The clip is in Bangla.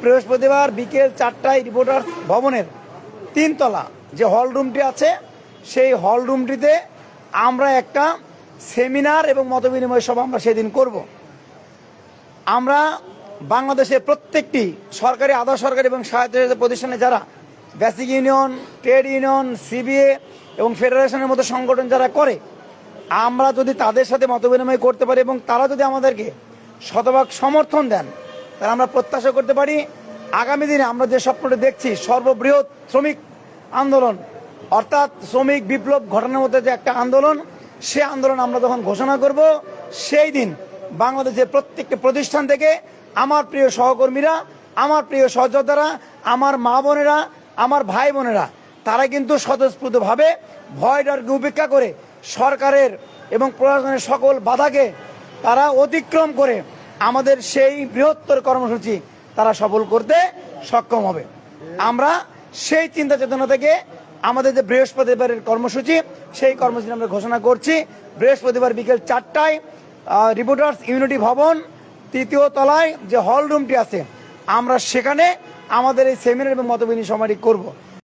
বৃহস্পতিবার বিকেল 4টায় রিপোর্টার্স ভবনের 3 তলা যে হল রুমটি আছে সেই হল রুমটিতে আমরা একটা সেমিনার এবং মতবিনিময় সভা আমরা সেদিন করব। আমরা বাংলাদেশের প্রত্যেকটি সরকারি, আধা সরকারি এবং স্বায়ত্তশাসিত প্রতিষ্ঠানে যারা basic union, trade union, CBA এবং ফেডারেশনের মতো সংগঠন যারা করে, আমরা যদি তাদের সাথে মতবিনিময় করতে পারি এবং তারা যদি আমাদেরকে শতভাগ সমর্থন দেন, তাহলে আমরা প্রত্যাশা করতে পারি আগামী দিনে আমরা যে স্বপ্নটি দেখছি সর্ববৃহৎ শ্রমিক আন্দোলন, অর্থাৎ শ্রমিক বিপ্লব ঘটানোর মধ্যে যে একটা আন্দোলন, সে আন্দোলন আমরা যখন ঘোষণা করব, সেই দিন বাংলাদেশের প্রত্যেকটি প্রতিষ্ঠান থেকে আমার প্রিয় সহকর্মীরা, আমার প্রিয় সহযোদ্ধারা, আমার মা বোনেরা, আমার ভাই বোনেরা, তারা কিন্তু স্বতঃস্ফূর্তভাবে ভয় ডরকে উপেক্ষা করে সরকারের এবং প্রশাসনের সকল বাধাকে তারা অতিক্রম করে আমাদের সেই বৃহত্তর কর্মসূচি তারা সফল করতে সক্ষম হবে। আমরা সেই চিন্তা চেতনা থেকে আমাদের যে বৃহস্পতিবারের কর্মসূচি, সেই কর্মসূচি আমরা ঘোষণা করছি। বৃহস্পতিবার বিকেল 4টায় রিপোর্টার্স ইউনিটি ভবন 3য় তলায় যে হল রুমটি আছে, আমরা সেখানে আমাদের এই সেমিনার এবং মতবিনিময় সমাবেশ করব।